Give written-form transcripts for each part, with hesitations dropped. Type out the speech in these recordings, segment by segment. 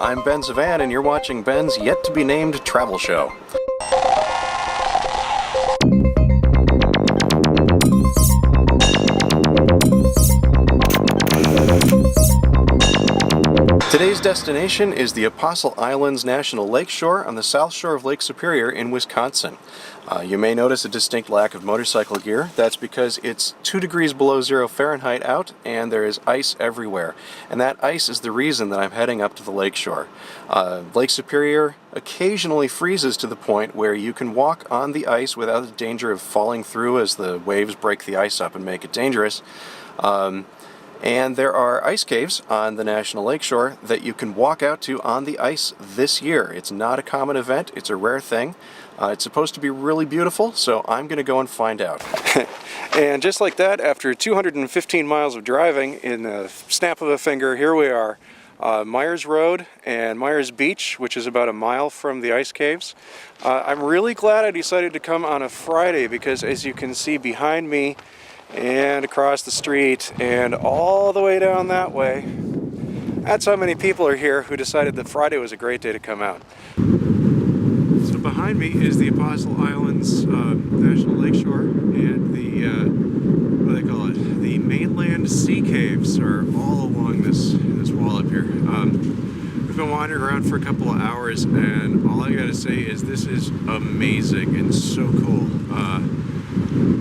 I'm Ben Zavan, and you're watching Ben's yet-to-be-named travel show. Today's destination is the Apostle Islands National Lakeshore on the south shore of Lake Superior in Wisconsin. You may notice a distinct lack of motorcycle gear. That's because it's 2 degrees below 0 Fahrenheit out and there is ice everywhere. And that ice is the reason that I'm heading up to the lakeshore. Lake Superior occasionally freezes to the point where you can walk on the ice without the danger of falling through as the waves break the ice up and make it dangerous. And there are ice caves on the National Lakeshore that you can walk out to on the ice this year. It's not a common event, it's a rare thing. It's supposed to be really beautiful, so I'm going to go and find out. And just like that, after 215 miles of driving, in a snap of a finger, here we are. Meyers Road and Meyers Beach, which is about a mile from the ice caves. I'm really glad I decided to come on a Friday because, as you can see behind me, and across the street and all the way down that way, that's how many people are here who decided that Friday was a great day to come out. So behind me is the Apostle Islands National Lakeshore, and the what do they call it? The Mainland Sea Caves are all along this wall up here. We've been wandering around for a couple of hours, and all I gotta say is this is amazing and so cool.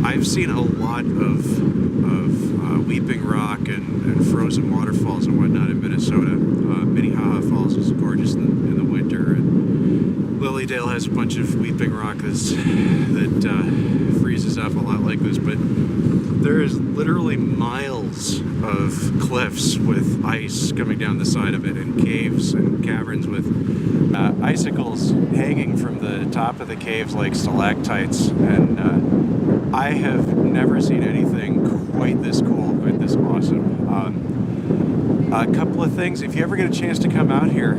I've seen a lot of Weeping Rock and frozen waterfalls and whatnot in Minnesota. Minnehaha Falls is gorgeous in the winter, and Lilydale has a bunch of Weeping Rock that freezes up a lot like this, but there is literally miles of cliffs with ice coming down the side of it, and caves and caverns with icicles hanging from the top of the caves like stalactites, and I have never seen anything quite this cool, quite this awesome. A couple of things, if you ever get a chance to come out here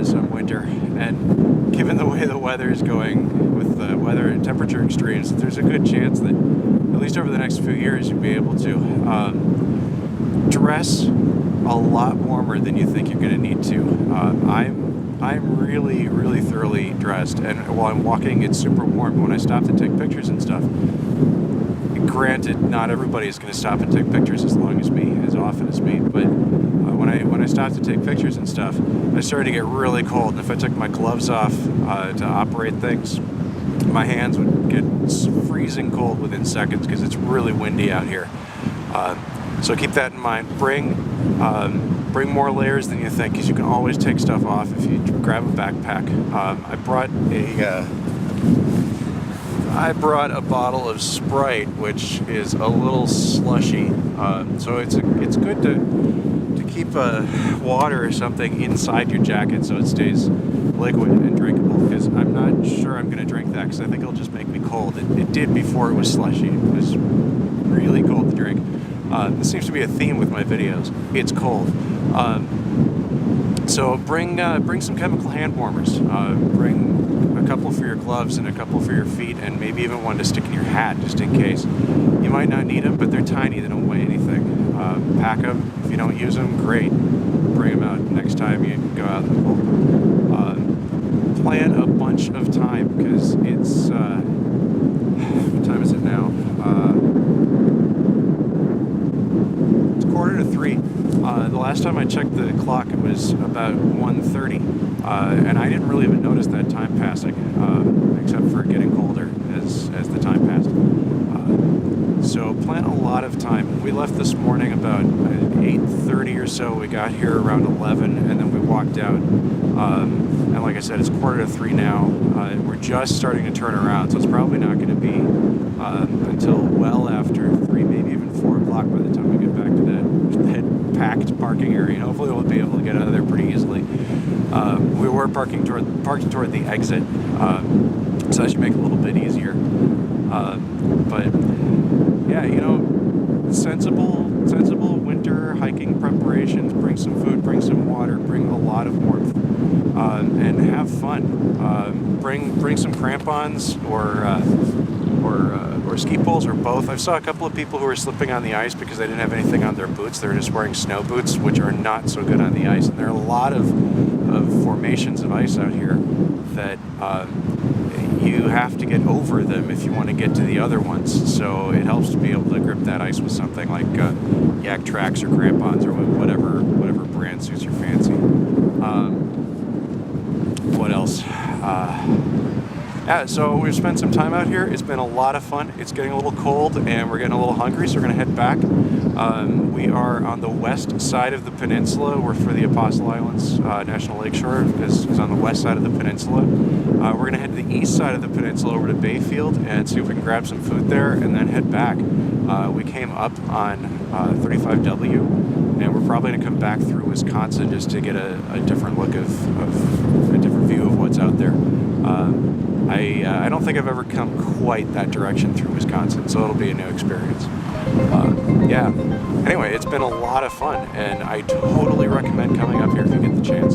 some winter, and given the way the weather is going with the weather and temperature extremes, there's a good chance that at least over the next few years you'll be able to dress a lot warmer than you think you're going to need to. I'm really thoroughly dressed, and while I'm walking it's super warm, but when I stop to take pictures and stuff, granted not everybody is going to stop and take pictures as often as me, but when I stopped to take pictures and stuff, I started to get really cold, and if I took my gloves off to operate things, my hands would get freezing cold within seconds because it's really windy out here. So keep that in mind. Bring more layers than you think, because you can always take stuff off if you grab a backpack. I brought a bottle of Sprite, which is a little slushy. So it's good to keep water or something inside your jacket so it stays liquid and drinkable, because I'm not sure I'm going to drink that because I think it'll just make me cold. It did before it was slushy. It was really cold to drink. This seems to be a theme with my videos. It's cold. So bring some chemical hand warmers. Bring a couple for your gloves and a couple for your feet, and maybe even one to stick in your hat just in case. You might not need them, but they're tiny. They don't weigh anything. Pack them. If you don't use them, great. Bring them out next time you go out in the cold. Plan a bunch of time, because it's what time is it now? It's 2:45. The last time I checked the clock, it was about 1:30, and I didn't really even notice that time passing, except for getting colder as the time passed. So plan a lot of time. We left this morning about 8:30 or so. We got here around 11, and then we walked out. And like I said, it's 2:45 now. We're just starting to turn around, so it's probably not going to be until well after 3, maybe even 4 o'clock by the time we get back to that packed parking area. And hopefully we'll be able to get out of there pretty easily. We were parked toward the exit, so that should make it a little bit easier. But yeah, sensible winter hiking preparations. Bring some food, bring some water, bring a lot of warmth, and have fun. Bring some crampons or or ski poles, or both. I saw a couple of people who were slipping on the ice because they didn't have anything on their boots. They were just wearing snow boots, which are not so good on the ice. And there are a lot of formations of ice out here that you have to get over them if you want to get to the other ones. So it helps to be able to grip that ice with something like Yak Tracks or crampons or whatever brand suits your fancy. What else? Yeah, so we've spent some time out here. It's been a lot of fun. It's getting a little cold and we're getting a little hungry, so we're going to head back. We are on the west side of the peninsula. We're for the Apostle Islands National Lakeshore is on the west side of the peninsula. We're going to head to the east side of the peninsula over to Bayfield and see if we can grab some food there and then head back. We came up on 35W and we're probably going to come back through Wisconsin just to get a different look of a different view of what's out there. I don't think I've ever come quite that direction through Wisconsin, so it'll be a new experience. Yeah. Anyway, it's been a lot of fun, and I totally recommend coming up here if you get the chance.